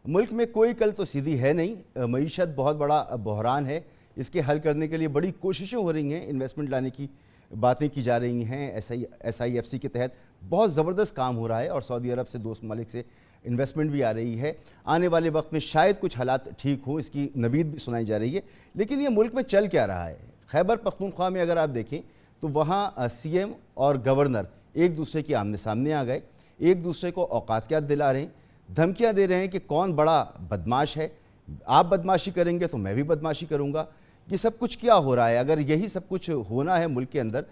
ملک میں کوئی کل تو سیدھی ہے نہیں، معیشت بہت بڑا بحران ہے، اس کے حل کرنے کے لیے بڑی کوششیں ہو رہی ہیں، انویسٹمنٹ لانے کی باتیں کی جا رہی ہیں، ایس آئی ایف سی کے تحت بہت زبردست کام ہو رہا ہے، اور سعودی عرب سے دوست ممالک سے انویسٹمنٹ بھی آ رہی ہے۔ آنے والے وقت میں شاید کچھ حالات ٹھیک ہوں، اس کی نوید بھی سنائی جا رہی ہے۔ لیکن یہ ملک میں چل کیا رہا ہے؟ خیبر پختونخوا میں اگر آپ دیکھیں تو وہاں سی ایم اور گورنر ایک دوسرے کے آمنے سامنے آ گئے، ایک دوسرے کو اوقاتیات دلا رہے ہیں، دھمکیاں دے رہے ہیں کہ کون بڑا بدماش ہے، آپ بدماشی کریں گے تو میں بھی بدماشی کروں گا۔ یہ سب کچھ کیا ہو رہا ہے؟ اگر یہی سب کچھ ہونا ہے ملک کے اندر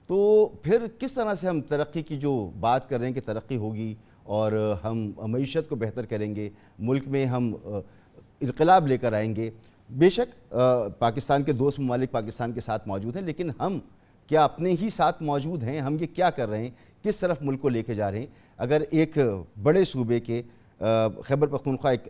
تو پھر کس طرح سے ہم ترقی کی جو بات کر رہے ہیں کہ ترقی ہوگی اور ہم معیشت کو بہتر کریں گے، ملک میں ہم انقلاب لے کر آئیں گے؟ بے شک پاکستان کے دوست ممالک پاکستان کے ساتھ موجود ہیں، لیکن ہم کیا اپنے ہی ساتھ موجود ہیں؟ ہم یہ کیا کر رہے ہیں؟ کس طرف ملک کو لے کے جا رہے ہیں؟ اگر ایک بڑے صوبے کے خیبر پختونخوا ایک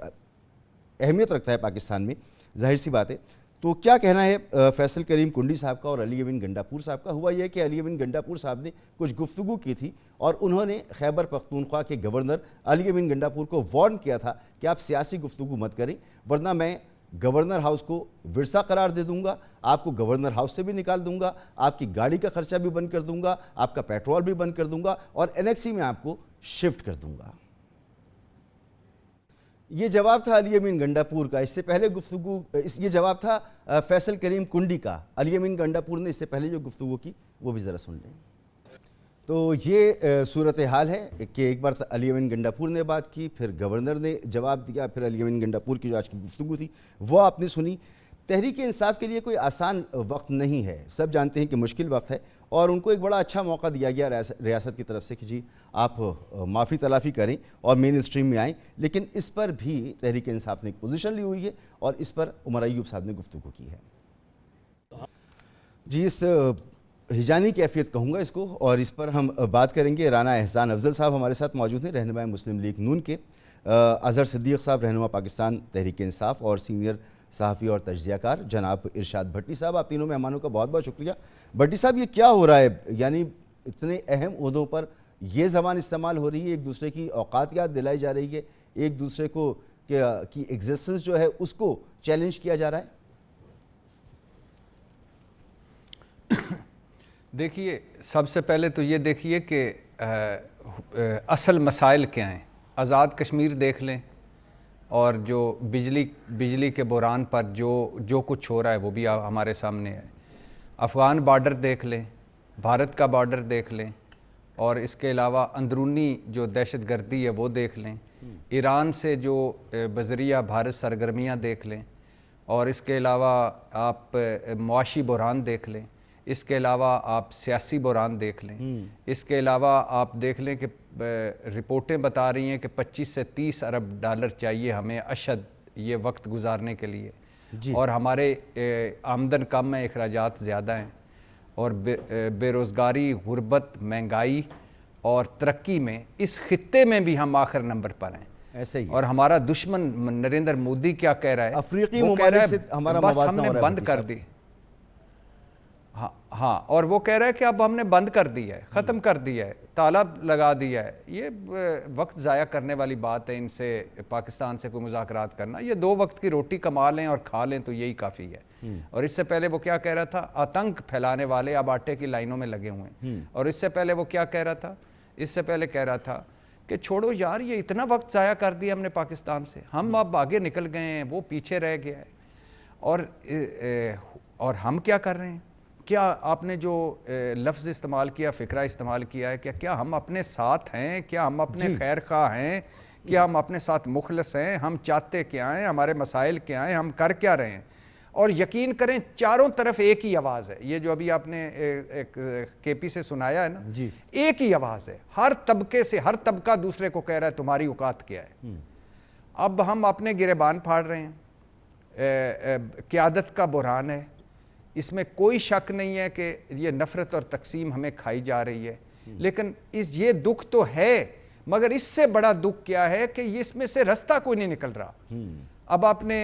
اہمیت رکھتا ہے پاکستان میں، ظاہر سی بات ہے، تو کیا کہنا ہے فیصل کریم کنڈی صاحب کا اور علی امین گنڈاپور صاحب کا؟ ہوا یہ کہ علی امین گنڈاپور صاحب نے کچھ گفتگو کی تھی اور انہوں نے خیبر پختونخوا کے گورنر علی امین گنڈاپور کو وارن کیا تھا کہ آپ سیاسی گفتگو مت کریں، ورنہ میں گورنر ہاؤس کو ورثہ قرار دے دوں گا، آپ کو گورنر ہاؤس سے بھی نکال دوں گا، آپ کی گاڑی کا خرچہ بھی بند کر دوں گا، آپ کا پیٹرول بھی بند کر دوں گا اور انیکسی میں آپ کو شفٹ کر دوں گا۔ یہ جواب تھا علی امین گنڈاپور کا۔ اس سے پہلے یہ جواب تھا فیصل کریم کنڈی کا۔ علی امین گنڈاپور نے اس سے پہلے جو گفتگو کی وہ بھی ذرا سن لیں۔ تو یہ صورتحال ہے کہ ایک بار علی امین گنڈاپور نے بات کی، پھر گورنر نے جواب دیا، پھر علی امین گنڈاپور کی جو آج کی گفتگو تھی وہ آپ نے سنی۔ تحریک انصاف کے لیے کوئی آسان وقت نہیں ہے، سب جانتے ہیں کہ مشکل وقت ہے، اور ان کو ایک بڑا اچھا موقع دیا گیا ریاست کی طرف سے کہ جی آپ معافی تلافی کریں اور مین اسٹریم میں آئیں، لیکن اس پر بھی تحریک انصاف نے ایک پوزیشن لی ہوئی ہے اور اس پر عمر ایوب صاحب نے گفتگو کی ہے۔ جی اس ہجانی کیفیت کہوں گا اس کو، اور اس پر ہم بات کریں گے۔ رانا احسان افضل صاحب ہمارے ساتھ موجود ہیں، رہنما مسلم لیگ نون کے، اظہر صدیق صاحب رہنما پاکستان تحریک انصاف، اور سینئر صحافی اور تجزیہ کار جناب ارشاد بھٹی صاحب۔ آپ تینوں مہمانوں کا بہت بہت شکریہ۔ بھٹی صاحب یہ کیا ہو رہا ہے؟ یعنی اتنے اہم عہدوں پر یہ زبان استعمال ہو رہی ہے، ایک دوسرے کی اوقاتیات دلائی جا رہی ہے، ایک دوسرے کو کی ایگزسٹنس جو ہے اس کو چیلنج کیا جا رہا ہے۔ دیکھیے سب سے پہلے تو یہ دیکھیے کہ اصل مسائل کیا ہیں۔ آزاد کشمیر دیکھ لیں، اور جو بجلی کے بحران پر جو کچھ ہو رہا ہے وہ بھی ہمارے سامنے ہے۔ افغان بارڈر دیکھ لیں، بھارت کا بارڈر دیکھ لیں، اور اس کے علاوہ اندرونی جو دہشت گردی ہے وہ دیکھ لیں، ایران سے جو بذریعہ بھارت سرگرمیاں دیکھ لیں، اور اس کے علاوہ آپ معاشی بحران دیکھ لیں، اس کے علاوہ آپ سیاسی بحران دیکھ لیں، اس کے علاوہ آپ دیکھ لیں کہ رپورٹیں بتا رہی ہیں کہ 25 سے 30 ارب ڈالر چاہیے ہمیں اشد یہ وقت گزارنے کے لیے، اور ہمارے آمدن کم ہے، اخراجات زیادہ ہیں، اور بے روزگاری، غربت، مہنگائی اور ترقی میں اس خطے میں بھی ہم آخر نمبر پر ہیں۔ ایسے ہی اور ہمارا دشمن نریندر مودی کیا کہہ رہا ہے؟ افریقی وہ کہہ رہا ممالک سے ہے ہمارا بس موازنہ ہم نے ہو رہا ہے بند کر دی۔ ہاں، اور وہ کہہ رہا ہے کہ اب ہم نے بند کر دیا ہے، ختم کر دیا ہے، تالا لگا دیا ہے۔ یہ وقت ضائع کرنے والی بات ہے ان سے پاکستان سے کوئی مذاکرات کرنا۔ یہ 2 وقت کی روٹی کما لیں اور کھا لیں تو یہی کافی ہے۔ اور اس سے پہلے وہ کیا کہہ رہا تھا؟ آتنک پھیلانے والے اب آٹے کی لائنوں میں لگے ہوئے ہیں۔ اور اس سے پہلے وہ کیا کہہ رہا تھا؟ اس سے پہلے کہہ رہا تھا کہ چھوڑو یار، یہ اتنا وقت ضائع کر دیا ہم نے پاکستان سے، ہم اب آگے نکل گئے ہیں، وہ پیچھے رہ گیا ہے۔ اور ہم کیا کر رہے ہیں؟ کیا آپ نے جو لفظ استعمال کیا، فکرہ استعمال کیا ہے، کیا ہم اپنے ساتھ ہیں؟ کیا ہم اپنے خیر خواہ ہیں؟ کیا ہم اپنے ساتھ مخلص ہیں؟ ہم چاہتے کیا ہیں؟ ہمارے مسائل کیا ہیں؟ ہم کر کیا رہے ہیں؟ اور یقین کریں چاروں طرف ایک ہی آواز ہے۔ یہ جو ابھی آپ نے ایک کے پی سے سنایا ہے نا، ایک ہی آواز ہے، ہر طبقے سے، ہر طبقہ دوسرے کو کہہ رہا ہے تمہاری اوقات کیا ہے۔ اب ہم اپنے گریبان پھاڑ رہے ہیں، قیادت کا بحران ہے، اس میں کوئی شک نہیں ہے کہ یہ نفرت اور تقسیم ہمیں کھائی جا رہی ہے، لیکن یہ دکھ تو ہے، مگر اس سے بڑا دکھ کیا ہے کہ اس میں سے رستہ کوئی نہیں نکل رہا۔ اب آپ نے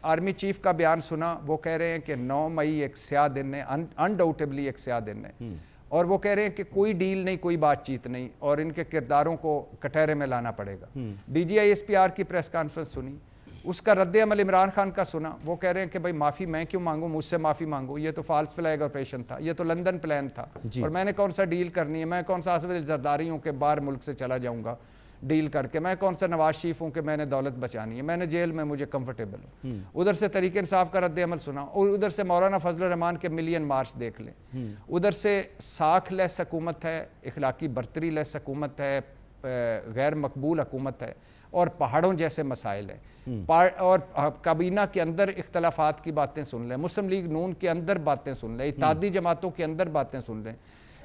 آرمی چیف کا بیان سنا، وہ کہہ رہے ہیں کہ 9 مئی ایک سیاہ دن ہے، انڈاؤٹیبلی ایک سیاہ دن ہے، اور وہ کہہ رہے ہیں کہ کوئی ڈیل نہیں, کوئی بات چیت نہیں, اور ان کے کرداروں کو کٹہرے میں لانا پڑے گا. D G I S P R کی پریس کانفرنس سنی, اس کا رد عمل عمران خان کا سنا. وہ کہہ رہے ہیں کہ بھائی معافی میں کیوں مانگوں, مجھ سے معافی مانگو, یہ تو فالس فلیگ آپریشن تھا, یہ تو لندن پلان تھا, اور میں نے کون سا ڈیل کرنی ہے, میں کون سا اسد زرداری ہوں کہ باہر ملک سے چلا جاؤں گا ڈیل کر کے, میں کون سا نواز شریف ہوں کہ میں نے دولت بچانی ہے, میں نے جیل میں مجھے کمفرٹیبل ہوں. ادھر سے تحریک انصاف کا رد عمل سنا, اور ادھر سے مولانا فضل الرحمان کے ملین مارچ دیکھ لیں. ادھر سے ساکھ لیس حکومت ہے, اخلاقی برتری لیس حکومت ہے, غیر مقبول حکومت ہے, اور پہاڑوں جیسے مسائل ہیں, اور کابینہ کے اندر اختلافات کی باتیں سن لیں, مسلم لیگ نون کے اندر باتیں سن لیں, اتحادی جماعتوں کے اندر باتیں سن لیں,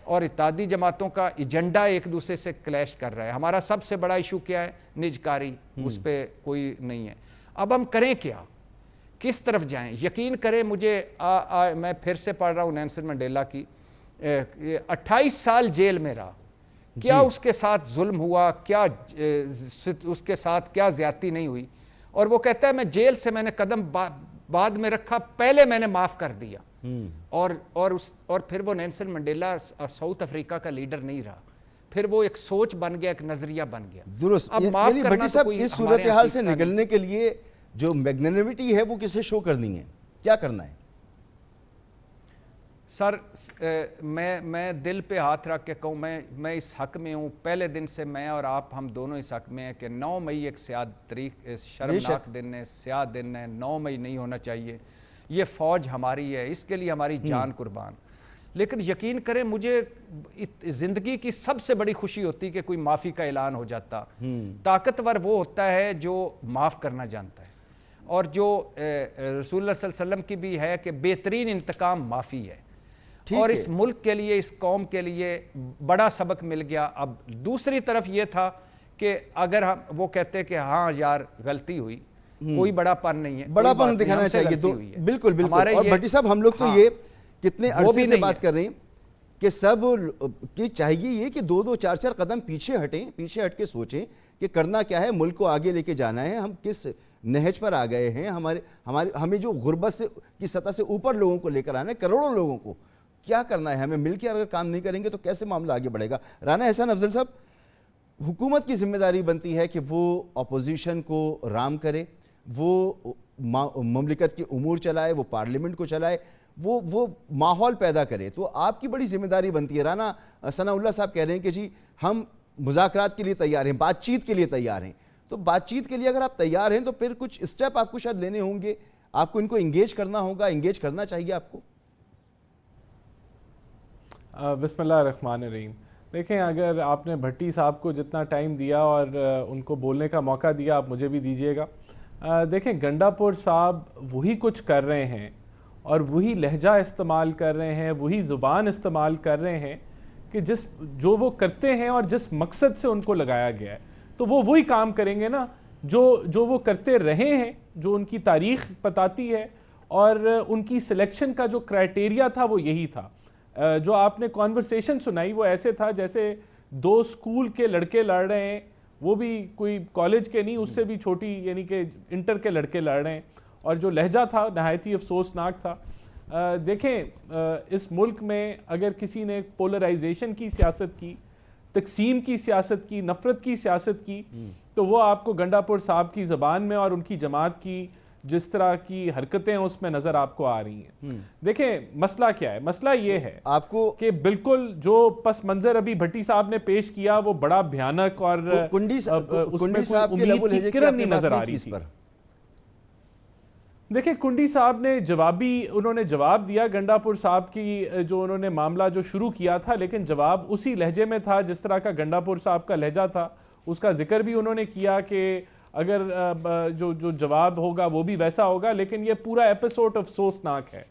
اور اتحادی جماعتوں کا ایجنڈا ایک دوسرے سے کلیش کر رہا ہے. ہمارا سب سے بڑا ایشو کیا ہے, نجکاری, اس پہ کوئی نہیں ہے. اب ہم کریں کیا, کس طرف جائیں؟ یقین کریں مجھے, میں پھر سے پڑھ رہا ہوں نیلسن منڈیلا کی, 28 سال جیل میں رہا, کیا اس کے ساتھ ظلم ہوا, کیا اس کے ساتھ کیا زیادتی نہیں ہوئی, اور وہ کہتا ہے میں جیل سے میں نے قدم بعد میں رکھا, پہلے میں نے معاف کر دیا. اور پھر وہ نیلسن منڈیلا ساؤتھ افریقہ کا لیڈر نہیں رہا, پھر وہ ایک سوچ بن گیا, ایک نظریہ بن گیا. درست. یعنی بھٹی صاحب اس صورتحال سے نکلنے کے لیے جو میگنینیمٹی ہے وہ کسے شو کرنی ہے, کیا کرنا ہے؟ سر میں دل پہ ہاتھ رکھ کے کہوں, میں اس حق میں ہوں, پہلے دن سے میں اور آپ ہم دونوں اس حق میں ہیں کہ 9 مئی ایک سیاہ شرمناک دن ہے, سیاہ دن ہے, 9 مئی نہیں ہونا چاہیے. یہ فوج ہماری ہے, اس کے لیے ہماری جان قربان. لیکن یقین کریں مجھے زندگی کی سب سے بڑی خوشی ہوتی کہ کوئی معافی کا اعلان ہو جاتا. طاقتور وہ ہوتا ہے جو معاف کرنا جانتا ہے, اور جو رسول اللہ صلی اللہ علیہ وسلم کی بھی ہے کہ بہترین انتقام معافی ہے. اور اس ملک کے لیے, اس قوم کے لیے بڑا سبق مل گیا. اب دوسری طرف یہ تھا کہ اگر ہم وہ کہتے کہ ہاں یار غلطی ہوئی, کوئی بڑا پن نہیں ہے, بڑا پن دکھانا چاہیے. بالکل بالکل. اور بھٹی صاحب ہم لوگ تو یہ کتنے عرصے سے بات کر رہے ہیں کہ سب کی چاہیے یہ کہ 2-2 4-4 قدم پیچھے ہٹیں, پیچھے ہٹ کے سوچیں کہ کرنا کیا ہے, ملک کو آگے لے کے جانا ہے, ہم کس نہج پر آ گئے ہیں, ہمیں جو غربت کی سطح سے اوپر لوگوں کو لے کر آنا ہے, کروڑوں لوگوں کو کیا کرنا ہے, ہمیں مل کے اگر کام نہیں کریں گے تو کیسے معاملہ آگے بڑھے گا. رانا احسان افضل صاحب, حکومت کی ذمہ داری بنتی ہے کہ وہ اپوزیشن کو رام کرے, وہ مملکت کے امور چلائے, وہ پارلیمنٹ کو چلائے, وہ ماحول پیدا کرے. تو آپ کی بڑی ذمہ داری بنتی ہے. رانا ثناء اللہ صاحب کہہ رہے ہیں کہ جی ہم مذاکرات کے لیے تیار ہیں, بات چیت کے لیے تیار ہیں. تو بات چیت کے لیے اگر آپ تیار ہیں تو پھر کچھ اسٹیپ آپ کو شاید لینے ہوں گے, آپ کو ان کو انگیج کرنا ہوگا, انگیج کرنا چاہیے آپ کو. بسم اللہ الرحمن الرحیم. دیکھیں, اگر آپ نے بھٹی صاحب کو جتنا ٹائم دیا اور ان کو بولنے کا موقع دیا, آپ مجھے بھی دیجئے گا. دیکھیں, گنڈاپور صاحب وہی کچھ کر رہے ہیں اور وہی لہجہ استعمال کر رہے ہیں, وہی زبان استعمال کر رہے ہیں کہ جو وہ کرتے ہیں اور جس مقصد سے ان کو لگایا گیا ہے, تو وہ وہی کام کریں گے نا جو وہ کرتے رہے ہیں, جو ان کی تاریخ بتاتی ہے, اور ان کی سلیکشن کا جو کرائٹیریا تھا وہ یہی تھا. جو آپ نے کانورسیشن سنائی وہ ایسے تھا جیسے 2 اسکول کے لڑکے لڑ رہے ہیں, وہ بھی کوئی کالج کے نہیں, اس سے بھی چھوٹی یعنی کہ انٹر کے لڑکے لڑ رہے ہیں, اور جو لہجہ تھا نہایت ہی افسوسناک تھا. دیکھیں, اس ملک میں اگر کسی نے پولرائزیشن کی سیاست کی, تقسیم کی سیاست کی, نفرت کی سیاست کی, تو وہ آپ کو گنڈاپور صاحب کی زبان میں اور ان کی جماعت کی جس طرح کی حرکتیں اس میں نظر آپ کو آ رہی ہیں. دیکھیں, مسئلہ کیا ہے, مسئلہ یہ ہے آپ کو کہ بالکل جو پس منظر ابھی بھٹی صاحب نے پیش کیا وہ بڑا بھیانک, اور اس میں کوئی امید کی کرن نہیں نظر آ رہی تھی. دیکھیں, کنڈی صاحب نے انہوں نے جواب دیا گنڈاپور صاحب کی جو انہوں نے معاملہ جو شروع کیا تھا, لیکن جواب اسی لہجے میں تھا جس طرح کا گنڈاپور صاحب کا لہجہ تھا. اس کا ذکر بھی انہوں نے کیا کہ اگر جو جواب ہوگا وہ بھی ویسا ہوگا, لیکن یہ پورا ایپیسوڈ افسوسناک ہے.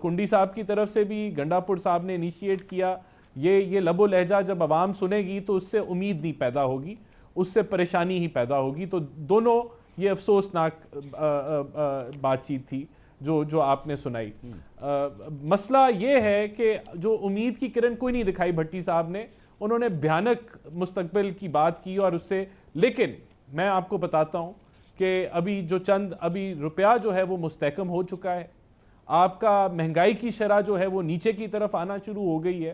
کنڈی صاحب کی طرف سے بھی گنڈاپور صاحب نے انیشیٹ کیا. یہ لب و لہجہ جب عوام سنے گی تو اس سے امید نہیں پیدا ہوگی, اس سے پریشانی ہی پیدا ہوگی. تو دونوں یہ افسوسناک بات چیت تھی جو آپ نے سنائی. مسئلہ یہ ہے کہ جو امید کی کرن کوئی نہیں دکھائی بھٹی صاحب نے, انہوں نے بھیانک مستقبل کی بات کی اور اس سے. لیکن میں آپ کو بتاتا ہوں کہ ابھی روپیہ جو ہے وہ مستحکم ہو چکا ہے, آپ کا مہنگائی کی شرح جو ہے وہ نیچے کی طرف آنا شروع ہو گئی ہے,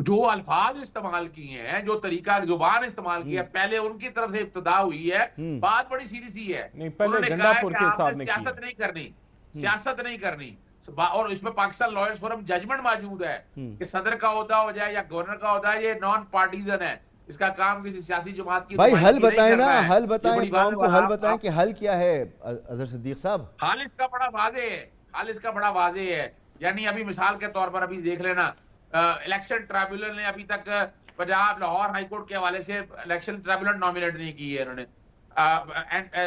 جو الفاظ استعمال کیے ہیں, جو طریقہ زبان استعمال کیا ہے, پہلے ان کی طرف سے ابتدا ہوئی ہے. بات بڑی سیدھی سی ہے, انہوں نے کہا ہے کہ آپ نے سیاست نہیں کرنی, سیاست نہیں کرنی. اور اس میں پاکستان لائرز فورم ججمنٹ موجود ہے کہ صدر کا عہدہ ہو جائے یا گورنر کا عہدہ ہے, یہ نان پارٹیزن ہے, اس کا کام کسی سیاسی جماعت کی بھائی حل نمائندگی نہیں بتائیں کرنا نا, ہے. حل بتائیں قوم کو, حل بتائیں آپ- کہ حل کیا ہے اظہر صدیق صاحب. حال اس کا بڑا واضح ہے, حال اس کا بڑا واضح ہے. یعنی ابھی مثال کے طور پر ابھی دیکھ لینا, الیکشن ٹرائبیونل نے ابھی تک پنجاب لاہور ہائی کورٹ کے حوالے سے الیکشن ٹرائبیونل نامینیٹ نہیں کی ہے. انہوں نے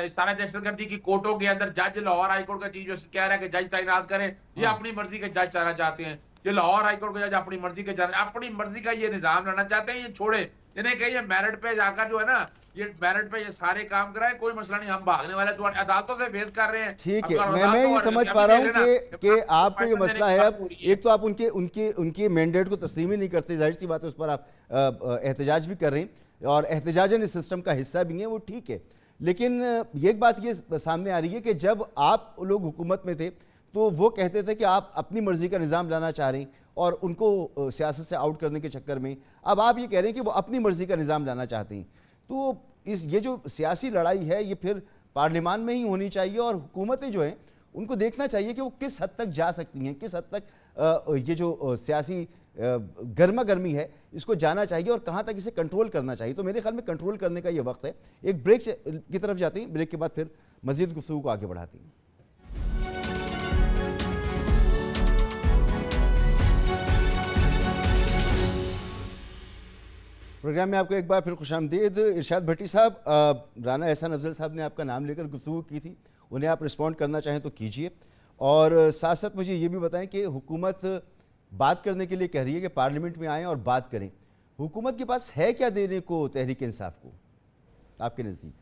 ثانیہ دہشت گردی کی کوٹوں کے اندر جج لاہور ہائی کورٹ کا چیف جسٹس کہہ رہا ہے کہ جج تعینات کریں, یہ اپنی مرضی کے جج چاہنا چاہتے ہیں. یہ لاہور ہائی کورٹ کے جج اپنی مرضی کے اپنی مرضی کا یہ نظام لانا چاہتے ہیں. یہ چھوڑے, انہیں کہ یہ میرٹ پہ جا کر جو ہے نا, یہ میرٹ پہ یہ سارے کام کرائے, کوئی مسئلہ نہیں, ہم بھاگنے والے تو عدالتوں سے فیس کر رہے ہیں. ٹھیک ہے, میں یہ سمجھ پا رہا ہوں کہ آپ کو یہ مسئلہ ہے. اب ایک تو آپ ان کے مینڈیٹ کو تسلیم ہی نہیں کرتے, ظاہر سی بات ہے, اس پر آپ احتجاج بھی کر رہے ہیں اور احتجاجاً اس سسٹم کا حصہ بھی ہیں, وہ ٹھیک ہے. لیکن ایک بات یہ سامنے آ رہی ہے کہ جب آپ لوگ حکومت میں تھے تو وہ کہتے تھے کہ آپ اپنی مرضی کا نظام لانا چاہ رہے ہیں اور ان کو سیاست سے آؤٹ کرنے کے چکر میں اب آپ یہ کہہ رہے ہیں کہ وہ اپنی مرضی کا نظام لانا چاہتے ہیں. تو یہ جو سیاسی لڑائی ہے یہ پھر پارلیمان میں ہی ہونی چاہیے, اور حکومتیں جو ہیں ان کو دیکھنا چاہیے کہ وہ کس حد تک جا سکتی ہیں, کس حد تک یہ جو سیاسی گرما گرمی ہے اس کو جانا چاہیے اور کہاں تک اسے کنٹرول کرنا چاہیے. تو میرے خیال میں کنٹرول کرنے کا یہ وقت ہے. ایک بریک کی طرف جاتے ہیں, بریک کے بعد پھر مزید گفتگو کو آگے بڑھاتے ہیں. پروگرام میں آپ کو ایک بار پھر خوش آمدید. ارشاد بھٹی صاحب, رانا احسان افضل صاحب نے آپ کا نام لے کر گفتگو کی تھی, انہیں آپ رسپونڈ کرنا چاہیں تو کیجئے, اور ساتھ ساتھ مجھے یہ بھی بتائیں کہ حکومت بات کرنے کے لیے کہہ رہی ہے کہ پارلیمنٹ میں آئیں اور بات کریں. حکومت کے پاس ہے کیا دینے کو تحریک انصاف کو آپ کے نزدیک؟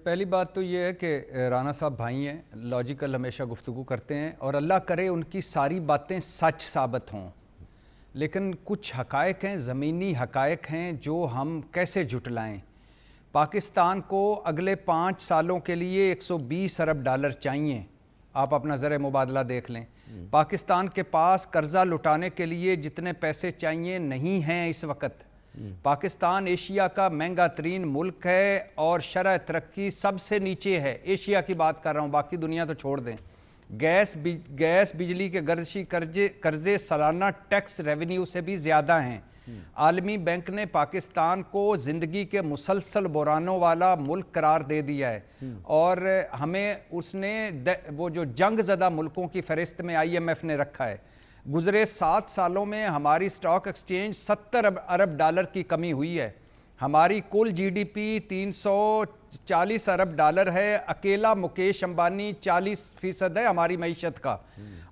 پہلی بات تو یہ ہے کہ رانا صاحب بھائی ہیں, لاجیکل ہمیشہ گفتگو کرتے ہیں, اور اللہ کرے ان کی ساری باتیں سچ ثابت ہوں, لیکن کچھ حقائق ہیں, زمینی حقائق ہیں جو ہم کیسے جھٹلائیں. پاکستان کو اگلے 5 سالوں کے لیے 120 ارب ڈالر چاہیے. آپ اپنا زر مبادلہ دیکھ لیں. پاکستان کے پاس قرضہ لٹانے کے لیے جتنے پیسے چاہیے نہیں ہیں اس وقت. پاکستان ایشیا کا مہنگا ترین ملک ہے اور شرح ترقی سب سے نیچے ہے. ایشیا کی بات کر رہا ہوں, باقی دنیا تو چھوڑ دیں. گیس بجلی کے گردشی قرضے سالانہ ٹیکس ریونیو سے بھی زیادہ ہیں. عالمی بینک نے پاکستان کو زندگی کے مسلسل بحرانوں والا ملک قرار دے دیا ہے, اور ہمیں اس نے وہ جو جنگ زدہ ملکوں کی فہرست میں IMF نے رکھا ہے. گزرے 7 سالوں میں ہماری سٹاک ایکسچینج 70 ارب ڈالر کی کمی ہوئی ہے. ہماری کل GDP 340 ارب ڈالر ہے. اکیلا مکیش امبانی 40% ہے ہماری معیشت کا,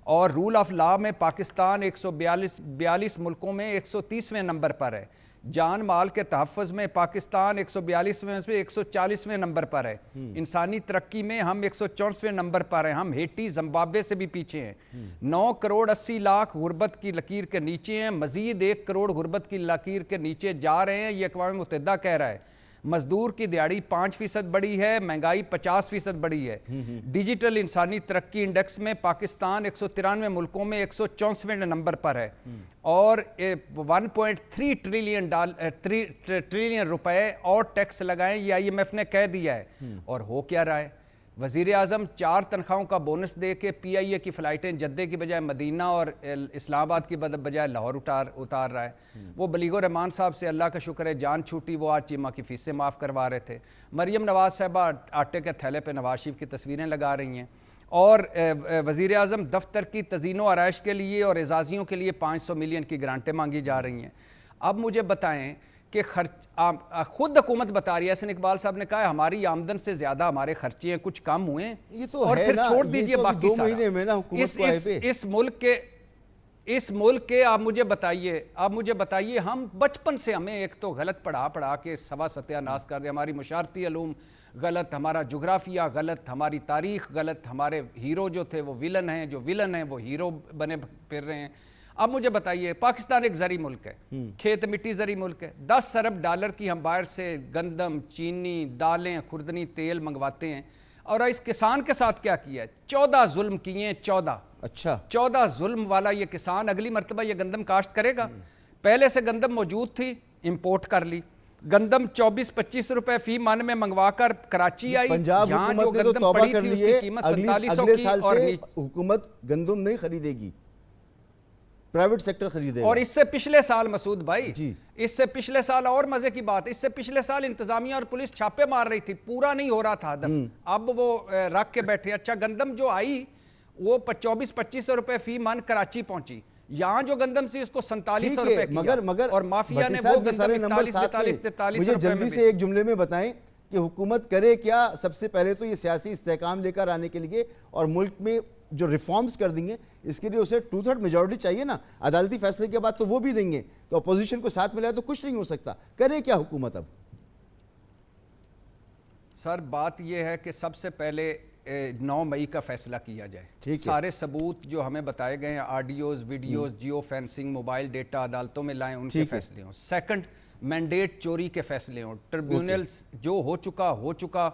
اور رول آف لا میں پاکستان 142 ملکوں میں 130ویں نمبر پر ہے. جان مال کے تحفظ میں پاکستان 142ویں سے 140ویں نمبر پر ہے. انسانی ترقی میں ہم 164ویں نمبر پر ہیں. ہم ہیٹی زمبابوے سے بھی پیچھے ہیں. 9 کروڑ 80 لاکھ غربت کی لکیر کے نیچے ہیں. مزید 1 کروڑ غربت کی لکیر کے نیچے جا رہے ہیں, یہ اقوام متحدہ کہہ رہا ہے. مزدور کی دیہڑی 5% بڑھی ہے, مہنگائی 50% بڑھی ہے. ڈیجیٹل انسانی ترقی انڈیکس میں پاکستان 193 ملکوں میں 164ویں نمبر پر ہے, اور 1.3 ٹریلین روپے اور ٹیکس لگائیں, یہ IMF نے کہہ دیا ہے. اور ہو کیا رہا ہے؟ وزیر اعظم 4 تنخواہوں کا بونس دے کے PIA کی فلائٹیں جدہ کی بجائے مدینہ اور اسلام آباد کی بجائے لاہور اتار رہا ہے. وہ بلیغ الرحمان صاحب سے اللہ کا شکر ہے جان چھوٹی, وہ آج چیمہ کی فیسیں معاف کروا رہے تھے. مریم نواز صاحبہ آٹے کے تھیلے پہ نواز شریف کی تصویریں لگا رہی ہیں, اور وزیر اعظم دفتر کی تزئین و آرائش کے لیے اور اعزازیوں کے لیے 500 ملین کی گرانٹیں مانگی جا رہی ہیں. اب مجھے بتائیں کہ خود حکومت بتا رہی ہے, حسن اقبال صاحب نے کہا ہے ہماری آمدن سے زیادہ ہمارے خرچے ہیں, کچھ کم ہوئے ہیں, اور پھر چھوڑ دیجئے باقی سارا. اس ملک کے آپ مجھے بتائیے ہم بچپن سے ہمیں ایک تو غلط پڑھا کے سوا ستیہ ناس کر دیا. ہماری معاشرتی علوم غلط, ہمارا جغرافیہ غلط, ہماری تاریخ غلط, ہمارے ہیرو جو تھے وہ ویلن ہیں, جو ویلن ہیں وہ ہیرو بنے پھر رہے ہیں. اب مجھے بتائیے, پاکستان ایک زرعی ملک ہے, کھیت مٹی زرعی ملک ہے. 10 ارب ڈالر کی ہم باہر سے گندم, چینی, دالیں, خوردنی تیل منگواتے ہیں, اور اس کسان کے ساتھ کیا کیا ہے؟ 14 ظلم کیے ہیں، 14. اچھا 14 ظلم والا یہ کسان اگلی مرتبہ یہ گندم کاشت کرے گا. پہلے سے گندم موجود تھی، امپورٹ کر لی. گندم 24-25 روپے فی من میں منگوا کر کراچی آئی. پنجاب یہاں جو حکومت نے تو گندم توبہ پڑی کر تھی اس لی کی ہے، قیمت اگلے 4700 کی سال اور سے حکومت گندم نہیں خریدے گی، پرائیویٹ سیکٹر خریدے گا. اور اس سے پچھلے سال مسعود بھائی جی اس سے پچھلے سال اور مزے کی بات، اس سے پچھلے سال انتظامیہ اور پولیس چھاپے مار رہی تھی، پورا نہیں ہو رہا تھا ہدف. اب وہ رکھ کے بیٹھے. اچھا گندم جو آئی وہ 24-25 روپے فی من کراچی پہنچی. یہاں جو گندم سی اس کو 4700 روپے کیا. مگر اور مافیا نے وہ گندم 41-43 مجھے روپے جلدی میں سے ایک جملے میں بتائیں کہ حکومت کرے کیا. سب سے پہلے تو یہ سیاسی استحکام لے کر آنے کے لیے اور ملک میں جو ریفارمز کر دیں گے اس کے لیے اسے 2/3 میجورٹی چاہیے نا. عدالتی فیصلے کے بعد تو وہ بھی نہیں ہے، تو اپوزیشن کو ساتھ ملایا تو کچھ نہیں ہو سکتا. کرے کیا حکومت اب؟ سر بات یہ ہے کہ سب سے پہلے 9 مئی کا فیصلہ کیا جائے. سارے ثبوت جو ہمیں بتائے گئے ہیں، audios, videos, geo fencing, mobile data عدالتوں میں لائیں، ان کے فیصلے ہوں. سیکنڈ مینڈیٹ چوری کے فیصلے ہوں. ٹریبیونلز جو ہو چکا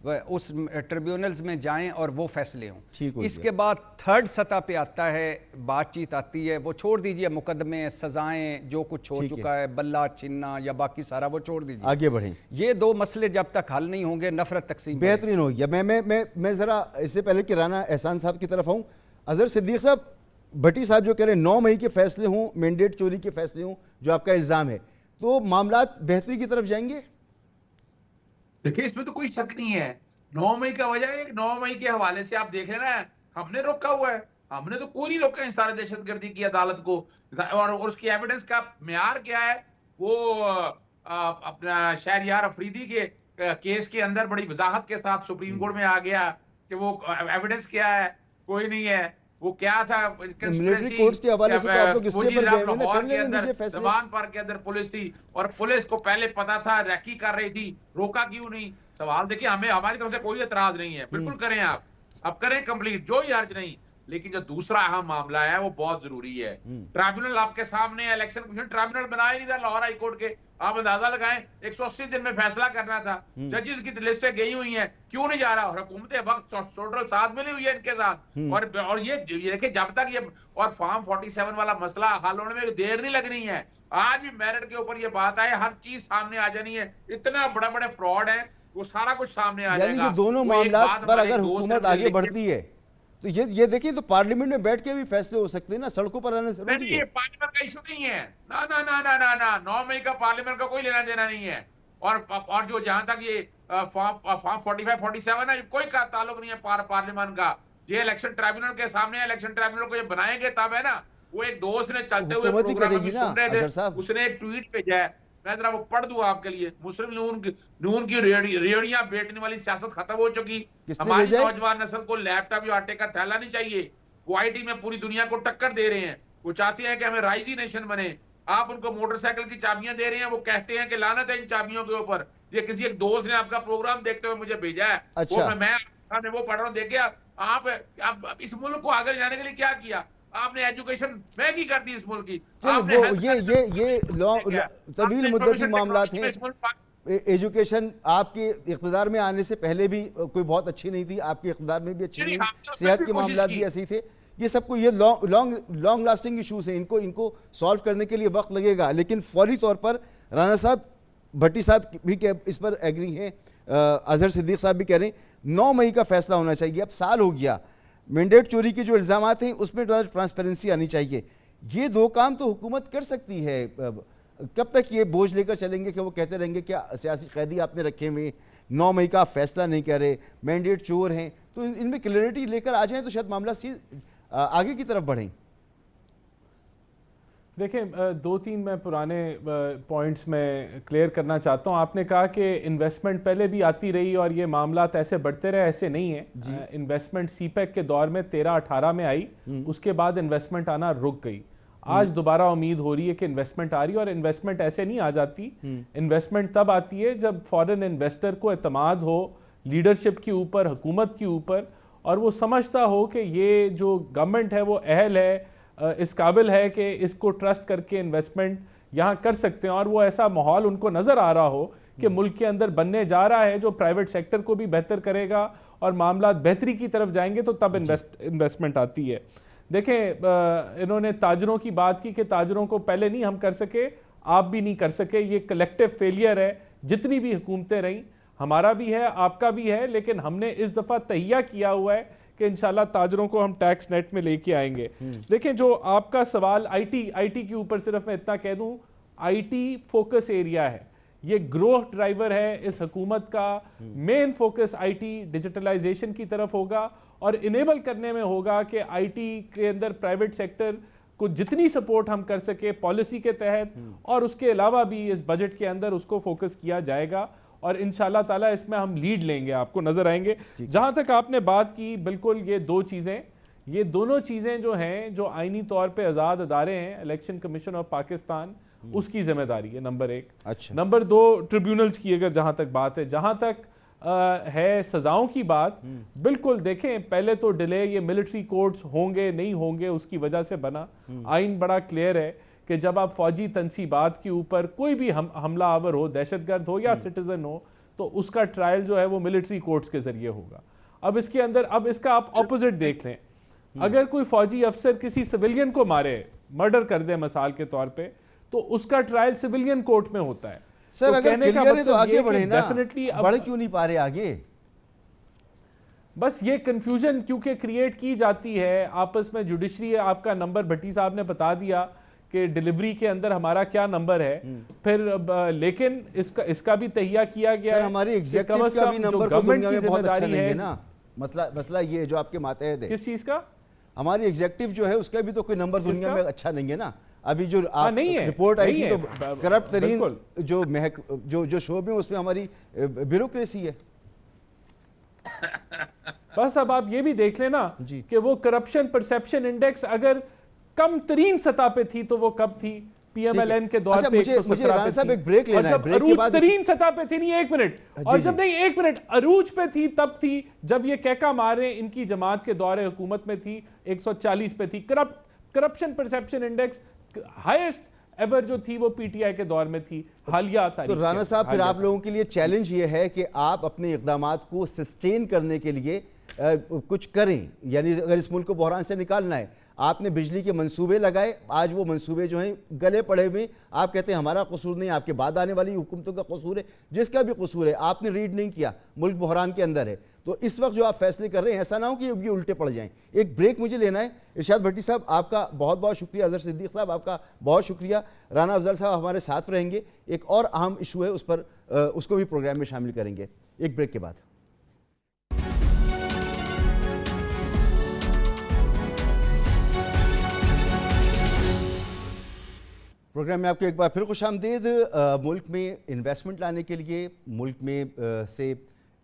اس ٹریبیونلز میں جائیں اور وہ فیصلے ہوں. اس کے بعد تھرڈ سطح پہ آتا ہے، بات چیت آتی ہے، وہ چھوڑ دیجئے مقدمے، سزائیں، جو کچھ ہو چکا ہے، بلہ چھننا یا باقی سارا وہ چھوڑ دیجئے. آگے بڑھیں. یہ 2 مسئلے جب تک حل نہیں ہوں گے نفرت تقسیم بہترین ہو گیا. میں ذرا اس سے پہلے کہ رانا احسان صاحب کی طرف آؤں، اظہر صدیق صاحب، بھٹی صاحب جو کہہ رہے ہیں 9 مئی کے فیصلے ہوں، مینڈیٹ چوری کے فیصلے ہوں جو آپ کا الزام ہے، تو معاملات بہتری کی طرف جائیں گے؟ دیکھیں اس میں تو کوئی شک نہیں ہے. 9 مئی کا وجہ ہے، 9 مئی کے حوالے سے آپ دیکھ لینا، ہم نے روکا ہوا ہے. ہم نے تو کوئی نہیں روکا ہے سارے دہشت گردی کی عدالت کو. اور اس کی ایویڈنس کا معیار کیا ہے؟ وہ اپنا شہریار افریدی کے کیس کے اندر بڑی وضاحت کے ساتھ سپریم کورٹ میں آ گیا کہ وہ ایویڈنس کیا ہے. کوئی نہیں ہے. وہ کیا تھا؟ ملٹری کورٹس کے حوالے سے تو آپ لوگ اس کے پر گئے ہوئے نا، کر لیں گے فیصلے. زبان پر کے اندر پولیس تھی اور پولیس کو پہلے پتا تھا، ریکی کر رہی تھی، روکا کیوں نہیں؟ سوال دیکھیں، ہماری طرف سے کوئی اعتراض نہیں ہے، بالکل کریں آپ، اب کریں کمپلیٹ، جو ہی حرج نہیں. لیکن جو دوسرا اہم معاملہ ہے وہ بہت ضروری ہے. ٹرائبیونل آپ کے سامنے ہے، الیکشن کمیشن ٹرائبیونل بنایا نہیں تھا لاہور ہائی کورٹ کے. آپ اندازہ لگائیں 180 دن میں فیصلہ کرنا تھا. ججز کی لسٹیں گئی ہوئی ہیں، کیوں نہیں جا رہا؟ اور حکومت وقت ٹوٹل ساتھ ملی ہوئی ہے ان کے ساتھ. اور یہ دیکھیں جب تک یہ اور فارم 47 والا مسئلہ حل ہونے میں دیر نہیں لگنی ہے. آج بھی میرٹ کے اوپر یہ بات آئے، ہر چیز سامنے آ جانی ہے. اتنا بڑے بڑے فراڈ ہیں، وہ سارا کچھ سامنے آ جائے گا. یعنی کہ دونوں معاملات پر اگر حکومت آگے بڑھتی ہے تو یہ دیکھیں تو پارلیمنٹ میں بیٹھ کے بھی فیصلے ہو سکتے ہیں نا، سڑکوں پر آنا ضروری ہے. نہیں، یہ پارلیمنٹ کا ایشو نہیں ہے. نا 9 مئی کا پارلیمنٹ کا کوئی لینا دینا نہیں ہے. اور جو جہاں تک یہ فارم 45-47 ہے، کوئی تعلق نہیں ہے پارلیمنٹ کا. یہ الیکشن ٹرائبیونل کے سامنے، الیکشن ٹرائبیونل کو یہ بنائیں گے تب ہے نا. وہ ایک دوست نے چلتے ہوئے پروگرام میں سن رہے تھے، اس نے ایک ٹویٹ بھیجا ہے، میں ذرا وہ پڑھ دوں آپ کے لیے. مسلم نون کی ریڑیاں بیٹنے والی سیاست ختم ہو چکی. ہماری نوجوان نسل کو لیپ ٹاپ یا آٹے کا تھیلا نہیں چاہیے. وہ آئی ٹی میں پوری دنیا کو ٹکر دے رہے ہیں. وہ چاہتے ہیں کہ ہمیں رائزی نیشن بنے. آپ ان کو موٹر سائیکل کی چابیاں دے رہے ہیں، وہ کہتے ہیں کہ لعنت ہے ان چابیوں کے اوپر. یہ کسی ایک دوست نے آپ کا پروگرام دیکھتے ہوئے مجھے بھیجا ہے، وہ پڑھ رہا ہوں. دیکھیں آپ اس ملک کو آگے جانے کے لیے کیا کیا؟ آپ نے ایجوکیشن مہنگی کر دی اس ملک کی. یہ طویل مدتی معاملات ہیں. ایجوکیشن آپ کے اقتدار میں آنے سے پہلے بھی کوئی بہت اچھی نہیں تھی، آپ کے اقتدار میں بھی اچھی نہیں، صحت کے معاملات بھی ایسے تھے. یہ سب کو یہ لانگ لاسٹنگ ایشوز ہیں، ان کو سالو کرنے کے لیے وقت لگے گا. لیکن فوری طور پر رانا صاحب، بھٹی صاحب بھی اس پر ایگری ہیں، اظہر صدیق صاحب بھی کہہ رہے ہیں 9 مئی کا فیصلہ ہونا چاہیے. اب سال ہو گیا، مینڈیٹ چوری کے جو الزامات ہیں اس میں ٹرانسپیرنسی آنی چاہیے. یہ 2 کام تو حکومت کر سکتی ہے. کب تک یہ بوجھ لے کر چلیں گے کہ وہ کہتے رہیں گے کہ سیاسی قیدی آپ نے رکھے ہوئے، 9 مئی کا فیصلہ نہیں کر رہے، مینڈیٹ چور ہیں؟ تو ان میں کلیئرٹی لے کر آ جائیں تو شاید معاملہ آگے کی طرف بڑھیں. دیکھیں 2-3 میں پرانے پوائنٹس میں کلیئر کرنا چاہتا ہوں. آپ نے کہا کہ انویسٹمنٹ پہلے بھی آتی رہی اور یہ معاملات ایسے بڑھتے رہے، ایسے نہیں ہیں. انویسٹمنٹ سی پیک کے دور میں 13-18 میں آئی، اس کے بعد انویسٹمنٹ آنا رک گئی. آج دوبارہ امید ہو رہی ہے کہ انویسٹمنٹ آ رہی ہے، اور انویسٹمنٹ ایسے نہیں آ جاتی. انویسٹمنٹ تب آتی ہے جب فورن انویسٹر کو اعتماد ہو لیڈرشپ کے اوپر، حکومت کے اوپر، اور وہ سمجھتا ہو کہ یہ جو گورنمنٹ ہے وہ اہل ہے، اس قابل ہے کہ اس کو ٹرسٹ کر کے انویسٹمنٹ یہاں کر سکتے ہیں. اور وہ ایسا ماحول ان کو نظر آ رہا ہو، کہ ملک کے اندر بننے جا رہا ہے جو پرائیویٹ سیکٹر کو بھی بہتر کرے گا اور معاملات بہتری کی طرف جائیں گے تو تب انویسٹمنٹ آتی ہے. دیکھیں انہوں نے تاجروں کی بات کی کہ تاجروں کو پہلے نہیں ہم کر سکے, آپ بھی نہیں کر سکے, یہ کلیکٹیو فیلئر ہے. جتنی بھی حکومتیں رہیں, ہمارا بھی ہے, آپ کا بھی ہے, لیکن ہم نے اس دفعہ تہیہ کیا ہوا ہے کہ انشاءاللہ تاجروں کو ہم ٹیکس نیٹ میں لے کے آئیں گے. دیکھیں جو آپ کا سوال آئی ٹی کے اوپر, صرف میں اتنا کہہ دوں, آئی ٹی فوکس ایریا ہے, یہ گروتھ ڈرائیور ہے اس حکومت کا. Main focus I T digitalization کی طرف ہوگا اور انیبل کرنے میں ہوگا کہ آئی ٹی کے اندر پرائیویٹ سیکٹر کو جتنی سپورٹ ہم کر سکے پالیسی کے تحت, اور اس کے علاوہ بھی اس بجٹ کے اندر اس کو فوکس کیا جائے گا, اور انشاءاللہ تعالیٰ اس میں ہم لیڈ لیں گے, آپ کو نظر آئیں گے. جہاں تک آپ نے بات کی, بالکل یہ دونوں چیزیں جو ہیں, جو آئینی طور پہ آزاد ادارے ہیں, الیکشن کمیشن آف پاکستان, اس کی ذمہ داری ہے نمبر 1. نمبر 2 ٹریبیونلز کی اگر جہاں تک بات ہے, جہاں تک ہے سزاؤں کی بات, بالکل دیکھیں پہلے تو ڈیلے, یہ ملٹری کورٹس ہوں گے نہیں ہوں گے اس کی وجہ سے بنا. آئین بڑا کلیئر ہے کہ جب آپ فوجی تنصیبات کے اوپر کوئی بھی حملہ آور ہو, دہشت گرد ہو یا سٹیزن ہو, تو اس کا ٹرائل جو ہے وہ ملٹری کورٹس کے ذریعے ہوگا. اب اس کے اندر, اب اس کا آپ اپوزٹ دیکھ لیں, اگر کوئی فوجی افسر کسی سویلین کو مارے, مرڈر کر دے مثال کے طور پہ, تو اس کا ٹرائل سویلین کورٹ میں ہوتا ہے. سر اگر کلیئر ہے تو آگے بڑھیں نا, بڑھ کیوں نہیں پا رہے آگے؟ بس یہ کنفیوژن کیونکہ کریٹ کی جاتی ہے آپس میں. جوڈیشری آپ کا نمبر بھٹی صاحب نے بتا دیا کہ ڈیلیوری کے اندر ہمارا کیا نمبر ہے, پھر لیکن اس کا بھی تہیہ کیا گیا ہے. سر ہماری ایگزیکٹیو کا بھی نمبر کو دنیا میں بہت اچھا نہیں ہے نا, مسئلہ یہ جو آپ کے ماتحت ہے. کس چیز کا؟ ہماری ایگزیکٹیو جو ہے اس کا بھی تو کوئی نمبر دنیا میں اچھا نہیں ہے نا. ابھی جو رپورٹ آئی تھی تو کرپٹ ترین جو شعبے ہیں اس میں ہماری بیوروکریسی ہے. بس اب آپ یہ بھی دیکھ لیں نا کہ وہ کرپشن پرسیپشن انڈیکس اگر کم ترین سطح پہ تھی تو وہ کب تھی؟ پی ایم ایل این کے دور پہ 117 پہ تھی, اور جب عروج ترین سطح پہ تھی, نہیں ایک منٹ, اور جب نہیں ایک منٹ عروج پہ تھی تب تھی جب یہ کہکا مارے ان کی جماعت کے دور حکومت میں تھی, 140 پہ تھی. Corruption perception index highest ever جو تھی وہ پی ٹی آئی کے دور میں تھی حالیہ تاریخ. تو رانا صاحب پھر آپ لوگوں کے لیے چیلنج یہ ہے کہ آپ اپنے اقدامات کو سسٹین کرنے کے لیے کچھ کریں, یعنی اگر اس ملک کو بحران سے نکالنا ہے. آپ نے بجلی کے منصوبے لگائے, آج وہ منصوبے جو ہیں گلے پڑے ہوئے, آپ کہتے ہیں ہمارا قصور نہیں, آپ کے بعد آنے والی حکومتوں کا قصور ہے. جس کا بھی قصور ہے, آپ نے ریڈ نہیں کیا, ملک بحران کے اندر ہے. تو اس وقت جو آپ فیصلے کر رہے ہیں ایسا نہ ہو کہ یہ الٹے پڑ جائیں. ایک بریک مجھے لینا ہے. ارشاد بھٹی صاحب آپ کا بہت بہت شکریہ, اظہر صدیق صاحب آپ کا بہت شکریہ, رانا افضل صاحب ہمارے ساتھ رہیں گے. ایک اور اہم ایشو ہے اس پر, اس کو بھی پروگرام میں شامل کریں گے ایک بریک کے بعد. پروگرام میں آپ کو ایک بار پھر خوش آمدید. ملک میں انویسٹمنٹ لانے کے لیے ملک میں سے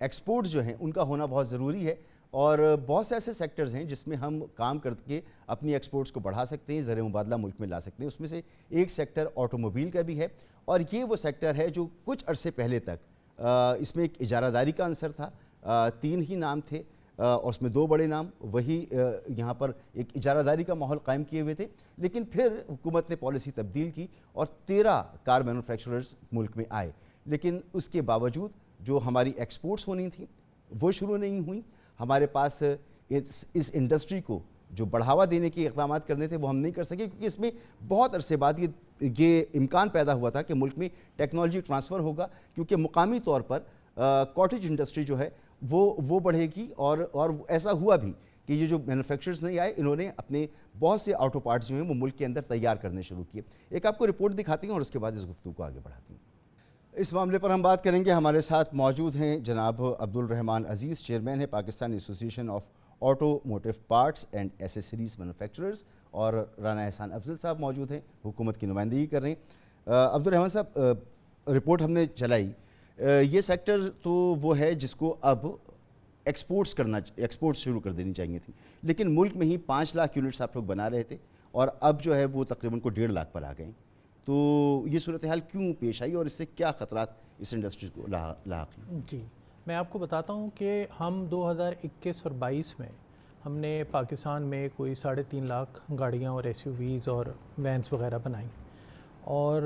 ایکسپورٹس جو ہیں ان کا ہونا بہت ضروری ہے, اور بہت سے ایسے سیکٹرز ہیں جس میں ہم کام کر کے اپنی ایکسپورٹس کو بڑھا سکتے ہیں, زر مبادلہ ملک میں لا سکتے ہیں. اس میں سے ایک سیکٹر آٹو موبائل کا بھی ہے, اور یہ وہ سیکٹر ہے جو کچھ عرصے پہلے تک اس میں ایک اجارہ داری کا عنصر تھا. 3 ہی نام تھے اور اس میں 2 بڑے نام وہی یہاں پر ایک اجارہ داری کا ماحول قائم کیے ہوئے تھے. لیکن پھر حکومت نے پالیسی تبدیل کی اور 13 کار مینوفیکچررز ملک میں آئے. لیکن اس کے باوجود جو ہماری ایکسپورٹس ہونی تھیں وہ شروع نہیں ہوئیں. ہمارے پاس اس انڈسٹری کو جو بڑھاوا دینے کے اقدامات کرنے تھے وہ ہم نہیں کر سکے, کیونکہ اس میں بہت عرصے بعد یہ امکان پیدا ہوا تھا کہ ملک میں ٹیکنالوجی ٹرانسفر ہوگا, کیونکہ مقامی طور پر کاٹیج انڈسٹری جو ہے وہ بڑھے گی. اور ایسا ہوا بھی کہ یہ جو مینوفیکچررز نہیں آئے, انہوں نے اپنے بہت سے آٹو پارٹس جو ہیں وہ ملک کے اندر تیار کرنے شروع کیے. ایک آپ کو رپورٹ دکھاتی ہوں اور اس کے بعد اس گفتگو کو آگے بڑھاتی ہوں. اس معاملے پر ہم بات کریں گے. ہمارے ساتھ موجود ہیں جناب عبدالرحمان عزیز, چیئرمین ہے Pakistan association of auto motive parts and accessories manufacturers, اور رانا احسان افضل صاحب موجود ہیں, حکومت کی نمائندگی کر رہے ہیں. عبدالرحمان صاحب, رپورٹ ہم نے چلائی, یہ سیکٹر تو وہ ہے جس کو اب ایکسپورٹس شروع کر دینی چاہیے تھی, لیکن ملک میں ہی 5 لاکھ یونٹس آپ لوگ بنا رہے تھے, اور اب جو ہے وہ تقریباً کو 1.5 لاکھ پر آ گئے. تو یہ صورتحال کیوں پیش آئی اور اس سے کیا خطرات اس انڈسٹری کو لاحق ہیں؟ جی میں آپ کو بتاتا ہوں کہ ہم 2021 اور 22 میں ہم نے پاکستان میں کوئی 3.5 لاکھ گاڑیاں اور ایس یو ویز اور وینس وغیرہ بنائیں, اور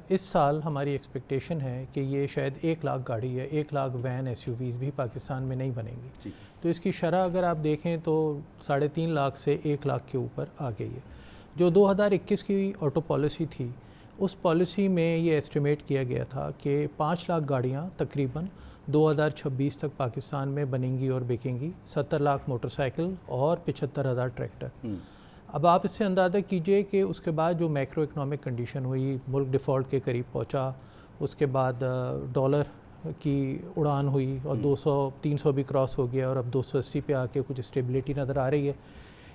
اس سال ہماری ایکسپیکٹیشن ہے کہ یہ شاید 1 لاکھ گاڑی ہے، 1 لاکھ وین SUVs بھی پاکستان میں نہیں بنیں گی. تو اس کی شرح اگر آپ دیکھیں تو 3.5 لاکھ سے 1 لاکھ کے اوپر آ گئی ہے. جو 2021 کی آٹو پالیسی تھی اس پالیسی میں یہ ایسٹیمیٹ کیا گیا تھا کہ 5 لاکھ گاڑیاں تقریباً 2026 تک پاکستان میں بنیں گی اور بکیں گی، 70 لاکھ موٹر سائیکل اور 75,000 ٹریکٹر. اب آپ اس سے اندازہ کیجئے کہ اس کے بعد جو میکرو اکنامک کنڈیشن ہوئی، ملک ڈیفالٹ کے قریب پہنچا، اس کے بعد ڈالر کی اڑان ہوئی اور 200-300 بھی کراس ہو گیا اور اب 280 پہ آ کے کچھ اسٹیبلٹی نظر آ رہی ہے.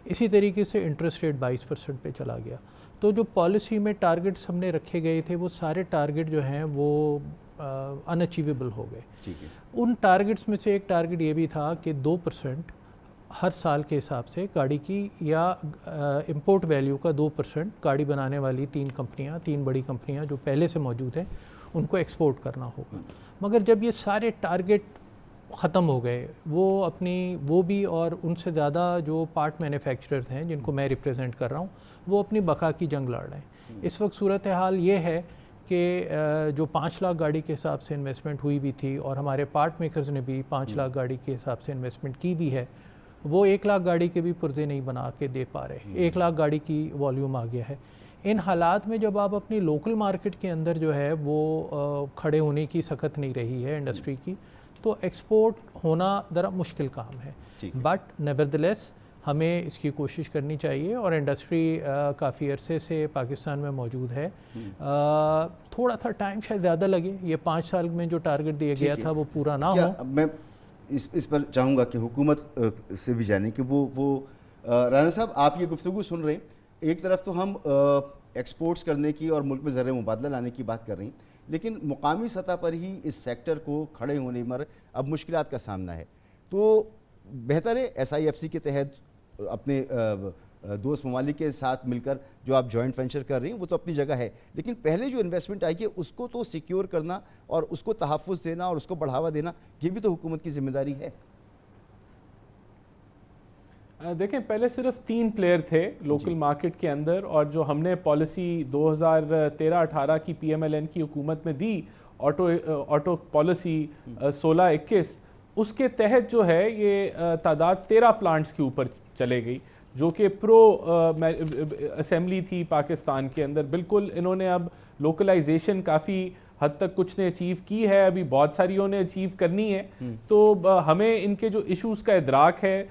اسی طریقے سے انٹرسٹ ریٹ 22% پہ چلا گیا. تو جو پالیسی میں ٹارگٹس ہم نے رکھے گئے تھے وہ سارے ٹارگٹ جو ہیں وہ ان اچیویبل ہو گئے. ان ٹارگٹس میں سے ایک ٹارگٹ یہ بھی تھا کہ 2% ہر سال کے حساب سے گاڑی کی یا امپورٹ ویلیو کا 2% گاڑی بنانے والی 3 بڑی کمپنیاں جو پہلے سے موجود ہیں ان کو ایکسپورٹ کرنا ہوگا. مگر جب یہ سارے ٹارگٹ ختم ہو گئے وہ بھی اور ان سے زیادہ جو پارٹ مینوفیکچررز ہیں جن کو میں ریپریزنٹ کر رہا ہوں وہ اپنی بقا کی جنگ لڑ رہے ہیں. اس وقت صورتحال یہ ہے کہ جو 5 لاکھ گاڑی کے حساب سے انویسٹمنٹ ہوئی بھی تھی اور ہمارے پارٹ میکرز نے بھی 5 لاکھ گاڑی کے حساب سے انویسٹمنٹ کی بھی ہے، وہ 1 لاکھ گاڑی کے بھی پرزے نہیں بنا کے دے پا رہے. 1 لاکھ گاڑی کی والیوم آ گیا ہے. ان حالات میں جب آپ اپنی لوکل مارکیٹ کے اندر جو ہے وہ کھڑے ہونے کی سخت نہیں رہی ہے انڈسٹری کی، تو ایکسپورٹ ہونا ذرا مشکل کام ہے. بٹ نیورتھلیس ہمیں اس کی کوشش کرنی چاہیے اور انڈسٹری کافی عرصے سے پاکستان میں موجود ہے. تھوڑا سا ٹائم شاید زیادہ لگے، یہ 5 سال میں جو ٹارگٹ دیا گیا تھا وہ پورا نہ ہو. میں اس پر چاہوں گا کہ حکومت سے بھی جانیں کہ وہ رانا صاحب آپ یہ گفتگو سن رہے ہیں، ایک طرف تو ہم ایکسپورٹس کرنے کی اور ملک میں زر مبادلہ لانے کی بات کر رہے ہیں، لیکن مقامی سطح پر ہی اس سیکٹر کو کھڑے ہونے میں اب مشکلات کا سامنا ہے. تو بہتر ہے SIFC کے تحت اپنے دوست ممالک کے ساتھ مل کر جو آپ جوائنٹ وینچر کر رہے ہیں وہ تو اپنی جگہ ہے، لیکن پہلے جو انویسٹمنٹ آئی ہے اس کو تو سیکیور کرنا اور اس کو تحفظ دینا اور اس کو بڑھاوا دینا یہ بھی تو حکومت کی ذمہ داری ہے. دیکھیں پہلے صرف 3 پلیئر تھے لوکل مارکیٹ کے اندر، اور جو ہم نے پالیسی 2013-18 کی PMLN کی حکومت میں دی، آٹو پالیسی 16-21، اس کے تحت جو ہے یہ تعداد 13 پلانٹس کے اوپر چلے گئی جو کہ پرو اسمبلی تھی پاکستان کے اندر. بالکل انہوں نے اب لوکلائزیشن کافی حد تک کچھ نے اچیو کی ہے، ابھی بہت ساریوں نے اچیو کرنی ہے. تو ہمیں ان کے جو ایشوز کا ادراک ہے،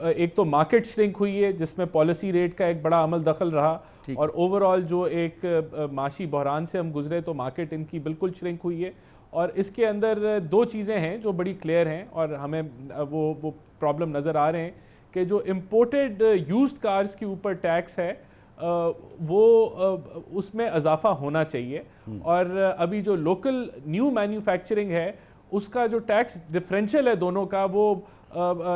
ایک تو مارکیٹ شرنک ہوئی ہے جس میں پالیسی ریٹ کا ایک بڑا عمل دخل رہا، اور اوورآل جو ایک معاشی بحران سے ہم گزرے تو مارکیٹ ان کی بالکل شرنک ہوئی ہے. اور اس کے اندر 2 چیزیں ہیں جو بڑی کلیئر ہیں اور ہمیں وہ پرابلم نظر آ رہے ہیں کہ جو امپورٹڈ یوزڈ کارز کے اوپر ٹیکس ہے وہ اس میں اضافہ ہونا چاہیے، اور ابھی جو لوکل نیو مینوفیکچرنگ ہے اس کا جو ٹیکس ڈفرینشیل ہے دونوں کا، وہ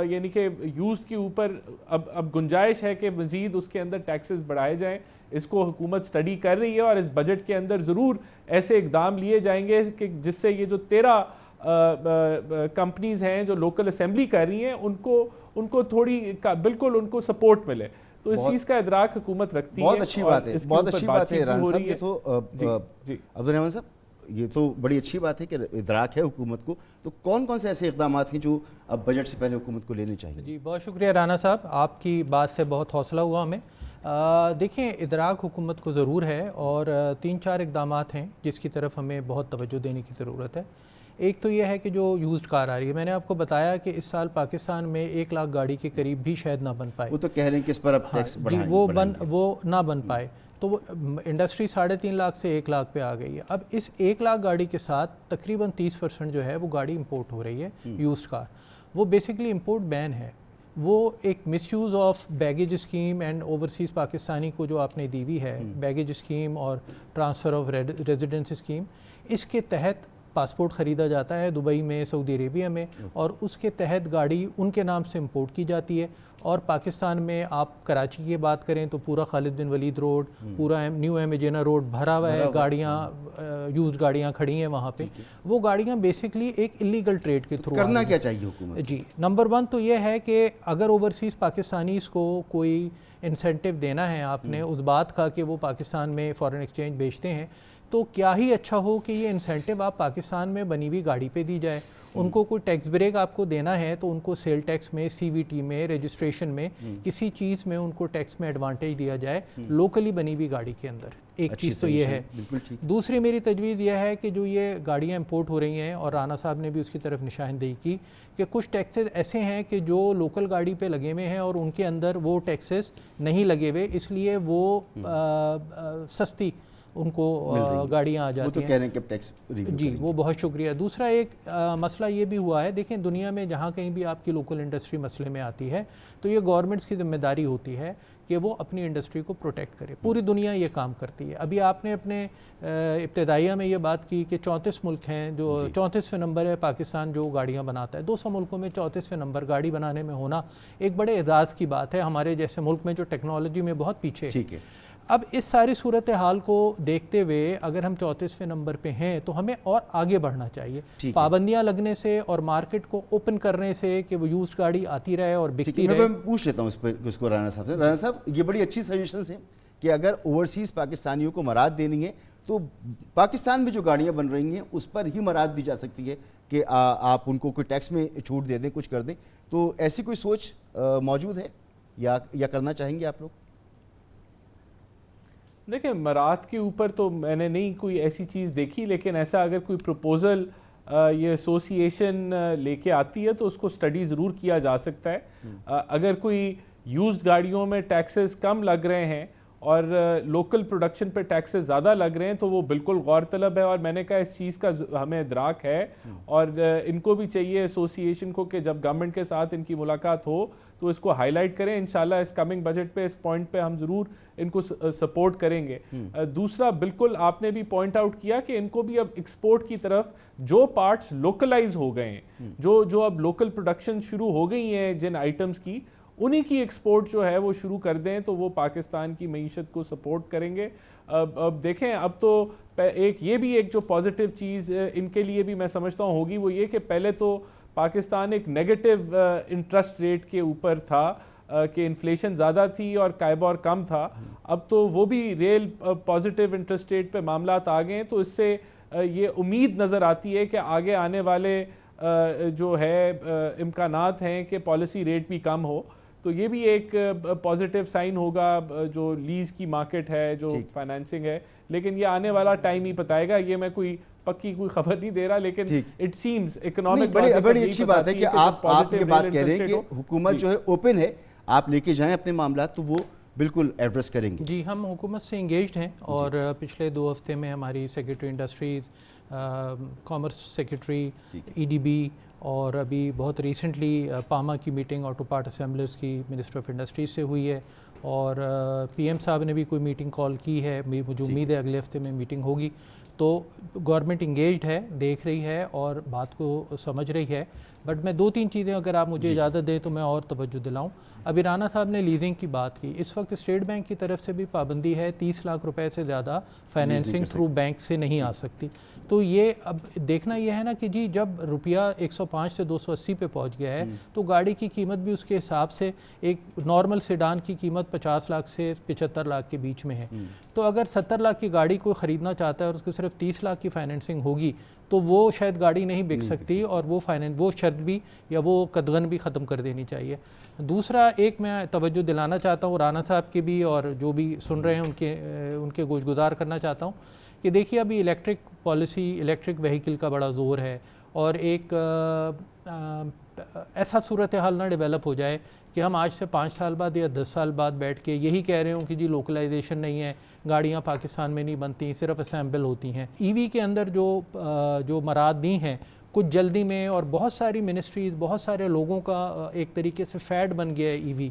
یعنی کہ یوزڈ کے اوپر اب گنجائش ہے کہ مزید اس کے اندر ٹیکسز بڑھائے جائیں. اس کو حکومت سٹڈی کر رہی ہے اور اس بجٹ کے اندر ضرور ایسے اقدام لیے جائیں گے کہ جس سے یہ جو 13 کمپنیز ہیں جو لوکل اسمبلی کر رہی ہیں ان کو تھوڑی بالکل ان کو سپورٹ ملے. تو اس چیز کا ادراک حکومت رکھتی ہے. بہت اچھی بات ہے، بہت اچھی بات ہے رانا صاحب. یہ تو عبدالرحمان صاحب یہ تو بڑی اچھی بات ہے کہ ادراک ہے حکومت کو. تو کون کون سے ایسے اقدامات ہیں جو اب بجٹ سے پہلے حکومت کو لینے چاہیے؟ جی بہت شکریہ رانا صاحب، آپ کی بات سے بہت حوصلہ ہوا ہمیں. دیکھیں ادراک حکومت کو ضرور ہے اور 3-4 اقدامات ہیں جس کی طرف ہمیں بہت توجہ دینے کی ضرورت ہے. ایک تو یہ ہے کہ جو یوزڈ کار آ رہی ہے، میں نے آپ کو بتایا کہ اس سال پاکستان میں 1 لاکھ گاڑی کے قریب بھی شاید نہ بن پائے. وہ تو کہہ رہے ہیں کہ اس پر اب ٹیکس بڑھائیں گے، وہ نہ بن پائے تو وہ انڈسٹری 3.5 لاکھ سے 1 لاکھ پہ آ گئی ہے. اب اس 1 لاکھ گاڑی کے ساتھ تقریباً 30% جو ہے وہ گاڑی امپورٹ ہو رہی ہے یوزڈ کار. وہ بیسکلی امپورٹ بین ہے، وہ ایک misuse of baggage scheme and overseas Pakistani کو جو آپ نے دی ہوئی ہے بیگیج اسکیم اور ٹرانسفر آف ریزیڈنس اسکیم، اس کے تحت پاسپورٹ خریدا جاتا ہے دبئی میں، سعودی عربیہ میں، اور اس کے تحت گاڑی ان کے نام سے امپورٹ کی جاتی ہے. اور پاکستان میں آپ کراچی کی بات کریں تو پورا خالد بن ولید روڈ، پورا نیو امیجینا روڈ بھرا ہوا ہے، گاڑیاں یوزڈ گاڑیاں کھڑی ہیں وہاں پہ. وہ گاڑیاں بیسکلی ایک اللیگل ٹریڈ کے تھرو. کرنا کیا چاہیے حکومت؟ جی نمبر 1 تو یہ ہے کہ اگر اوورسیز پاکستانیز کو کوئی انسینٹیو دینا ہے آپ نے اس بات کا کہ وہ پاکستان میں فارن ایکسچینج بیچتے ہیں، تو کیا ہی اچھا ہو کہ یہ انسینٹیو آپ پاکستان میں بنی ہوئی گاڑی پہ دی جائے. ان کو کوئی ٹیکس بریک آپ کو دینا ہے تو ان کو سیل ٹیکس میں، سی وی ٹی میں، رجسٹریشن میں، کسی چیز میں ان کو ٹیکس میں ایڈوانٹیج دیا جائے لوکلی بنی ہوئی گاڑی کے اندر. ایک چیز تو یہ ہے. دوسری میری تجویز یہ ہے کہ جو یہ گاڑیاں امپورٹ ہو رہی ہیں، اور رانا صاحب نے بھی اس کی طرف نشاندہی کی کہ کچھ ٹیکسز ایسے ہیں کہ جو لوکل گاڑی پہ لگے ہوئے ہیں اور ان کے اندر وہ ٹیکسز نہیں لگے ہوئے، اس لیے وہ سستی ان کو گاڑیاں آ جاتی ہیں. کہہ رہے ہیں کہ ٹیکس جی وہ بہت شکریہ. دوسرا ایک مسئلہ یہ بھی ہوا ہے، دیکھیں دنیا میں جہاں کہیں بھی آپ کی لوکل انڈسٹری مسئلے میں آتی ہے تو یہ گورنمنٹس کی ذمہ داری ہوتی ہے کہ وہ اپنی انڈسٹری کو پروٹیکٹ کرے. پوری دنیا یہ کام کرتی ہے. ابھی آپ نے اپنے ابتدائیہ میں یہ بات کی کہ 34 ملک ہیں، جو 34ویں نمبر ہے پاکستان جو گاڑیاں بناتا ہے. 200 ملکوں میں 34ویں نمبر گاڑی بنانے میں ہونا ایک بڑے اعزاز کی بات ہے، ہمارے جیسے ملک میں جو ٹیکنالوجی میں بہت پیچھے. ٹھیک ہے. اب اس ساری صورتحال کو دیکھتے ہوئے اگر ہم 34ویں نمبر پہ ہیں تو ہمیں اور آگے بڑھنا چاہیے. پابندیاں لگنے سے اور مارکیٹ کو اوپن کرنے سے کہ وہ یوزڈ گاڑی آتی رہے اور بکتی رہے. میں پوچھ لیتا ہوں اس پر اس کو رانا صاحب سے. رانا صاحب یہ بڑی اچھی سجیشنز ہیں کہ اگر اوورسیز پاکستانیوں کو مراد دینی ہے تو پاکستان میں جو گاڑیاں بن رہی ہیں اس پر ہی مراد دی جا سکتی ہے کہ آپ ان کو کوئی ٹیکس میں چھوٹ دے دیں، کچھ کر دیں. تو ایسی کوئی سوچ موجود ہے یا کرنا چاہیں گے آپ لوگ؟ دیکھیں مراد کے اوپر تو میں نے نہیں کوئی ایسی چیز دیکھی، لیکن ایسا اگر کوئی پروپوزل یہ ایسوسییشن لے کے آتی ہے تو اس کو سٹڈی ضرور کیا جا سکتا ہے. اگر کوئی یوزڈ گاڑیوں میں ٹیکسز کم لگ رہے ہیں اور لوکل پروڈکشن پہ ٹیکسز زیادہ لگ رہے ہیں تو وہ بالکل غور طلب ہے. اور میں نے کہا اس چیز کا ہمیں ادراک ہے اور ان کو بھی چاہیے ایسوسییشن کو کہ جب گورنمنٹ کے ساتھ ان کی ملاقات ہو تو اس کو ہائی لائٹ کریں. انشاءاللہ اس کمنگ بجٹ پہ اس پوائنٹ پہ ہم ضرور ان کو سپورٹ کریں گے. دوسرا بالکل آپ نے بھی پوائنٹ آؤٹ کیا کہ ان کو بھی اب ایکسپورٹ کی طرف جو پارٹس لوکلائز ہو گئے ہیں، جو اب لوکل پروڈکشن شروع ہو گئی ہیں جن آئٹمز کی، انہی کی ایکسپورٹ جو ہے وہ شروع کر دیں تو وہ پاکستان کی معیشت کو سپورٹ کریں گے. اب دیکھیں اب تو یہ بھی ایک جو پازیٹیو چیز ان کے لیے بھی میں سمجھتا ہوں ہوگی وہ یہ کہ پہلے تو پاکستان ایک نیگیٹو انٹرسٹ ریٹ کے اوپر تھا کہ انفلیشن زیادہ تھی اور کائبور کم تھا. اب تو وہ بھی ریل پازیٹیو انٹرسٹ ریٹ پہ معاملات آ گئے ہیں تو اس سے یہ امید نظر آتی ہے کہ آگے آنے والے جو ہے امکانات ہیں کہ پالیسی ریٹ بھی کم ہو. تو یہ بھی ایک پازیٹیو سائن ہوگا جو لیز کی مارکیٹ ہے، جو فائنینسنگ ہے. لیکن یہ آنے والا ٹائم ہی بتائے گا. یہ میں کوئی پکی کوئی خبر نہیں دے رہا، لیکن اٹ سیمز اکنامک بڑی اچھی بات ہے کہ آپ یہ بات کہہ رہے ہیں کہ حکومت جو ہے اوپن ہے، آپ لے کے جائیں اپنے معاملات تو وہ بالکل ایڈریس کریں گے. جی ہم حکومت سے انگیجڈ ہیں اور پچھلے 2 ہفتے میں ہماری secretary industries, commerce secretary, E D B اور ابھی بہت ریسنٹلی پاما کی میٹنگ آٹو پارٹ اسمبلرز کی منسٹر آف انڈسٹریز سے ہوئی ہے اور پی ایم صاحب نے بھی کوئی میٹنگ کال کی ہے. مجھے امید ہے اگلے ہفتے میں میٹنگ ہوگی. تو گورنمنٹ انگیجڈ ہے، دیکھ رہی ہے اور بات کو سمجھ رہی ہے. بٹ میں 2-3 چیزیں اگر آپ مجھے اجازت دیں تو میں اور توجہ دلاؤں. ابھی رانا صاحب نے لیزنگ کی بات کی. اس وقت اسٹیٹ بینک کی طرف سے بھی پابندی ہے 30 لاکھ روپے سے زیادہ فائنینسنگ تھرو بینک سے نہیں آ سکتی. تو یہ اب دیکھنا یہ ہے نا کہ جی جب روپیہ 105 سے 280 پہ پہنچ گیا ہے تو گاڑی کی قیمت بھی اس کے حساب سے ایک نارمل سیڈان کی قیمت 50 لاکھ سے 75 لاکھ کے بیچ میں ہے. تو اگر 70 لاکھ کی گاڑی کوئی خریدنا چاہتا ہے اور اس کو صرف 30 لاکھ کی فائنینسنگ ہوگی تو وہ شاید گاڑی نہیں بک سکتی اور وہ شرط بھی یا وہ قدغن بھی ختم کر دینی چاہیے. دوسرا ایک میں توجہ دلانا چاہتا ہوں رانا صاحب کی بھی اور جو بھی سن رہے ہیں ان کے گوش گزار کرنا چاہتا ہوں کہ دیکھیے ابھی الیکٹرک پالیسی، الیکٹرک وہیکل کا بڑا زور ہے اور ایک ایسا صورتحال نہ ڈیولپ ہو جائے کہ ہم آج سے 5 سال بعد یا 10 سال بعد بیٹھ کے یہی کہہ رہے ہوں کہ جی لوکلائزیشن نہیں ہے، گاڑیاں پاکستان میں نہیں بنتی، صرف اسمبل ہوتی ہیں. ای وی کے اندر جو مراد دی ہیں کچھ جلدی میں اور بہت ساری منسٹریز، بہت سارے لوگوں کا ایک طریقے سے فیڈ بن گیا ہے ای وی.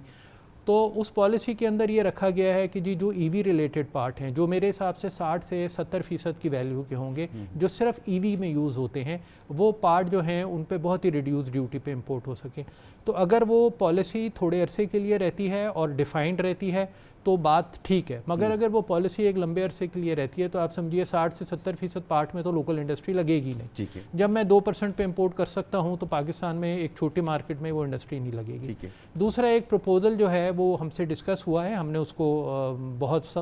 تو اس پالیسی کے اندر یہ رکھا گیا ہے کہ جی جو ای وی ریلیٹڈ پارٹ ہیں جو میرے حساب سے 60 سے 70% کی ویلیو کے ہوں گے جو صرف ای وی میں یوز ہوتے ہیں وہ پارٹ جو ہیں ان پہ بہت ہی ریڈیوس ڈیوٹی پہ امپورٹ ہو سکیں. تو اگر وہ پالیسی تھوڑے عرصے کے لیے رہتی ہے اور ڈیفائنڈ رہتی ہے تو بات ٹھیک ہے, مگر اگر وہ پالیسی ایک لمبے عرصے کے لیے رہتی ہے تو آپ سمجھیے 60 سے 70% پارٹ میں تو لوکل انڈسٹری لگے گی نہیں. جب میں 2% پہ امپورٹ کر سکتا ہوں تو پاکستان میں ایک چھوٹی مارکیٹ میں وہ انڈسٹری نہیں لگے گی. دوسرا ایک پروپوزل جو ہے وہ ہم سے ڈسکس ہوا ہے, ہم نے اس کو بہت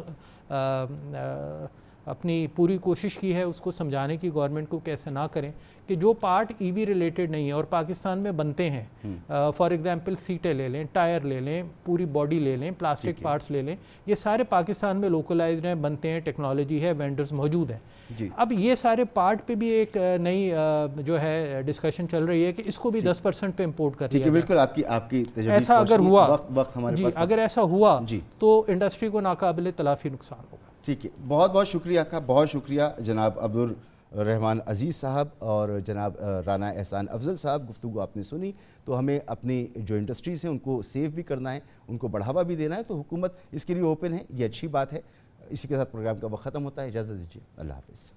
اپنی پوری کوشش کی ہے اس کو سمجھانے کی گورنمنٹ کو کیسے نہ کریں کہ جو پارٹ ای وی ریلیٹڈ نہیں ہے اور پاکستان میں بنتے ہیں, فار ایگزامپل سیٹیں لے لیں, ٹائر لے لیں, پوری باڈی لے لیں, پلاسٹک پارٹس لے لیں, یہ سارے پاکستان میں لوکلائزڈ ہیں, بنتے ہیں, ٹیکنالوجی ہے, وینڈرز موجود ہیں. اب یہ سارے پارٹ پہ بھی ایک نئی جو ہے ڈسکشن چل رہی ہے کہ اس کو بھی 10% پہ امپورٹ کر دیا جائے. بالکل آپ کی ایسا اگر ہوا اگر ایسا ہوا تو انڈسٹری کو ناقابل تلافی نقصان ہوگا. ٹھیک ہے, بہت بہت شکریہ آپ کا, بہت شکریہ جناب عبدالرحمان عزیز صاحب اور جناب رانا احسان افضل صاحب. گفتگو آپ نے سنی تو ہمیں اپنی جو انڈسٹریز ہیں ان کو سیو بھی کرنا ہے, ان کو بڑھاوا بھی دینا ہے, تو حکومت اس کے لیے اوپن ہے, یہ اچھی بات ہے. اسی کے ساتھ پروگرام کا وقت ختم ہوتا ہے, اجازت دیجیے, اللہ حافظ.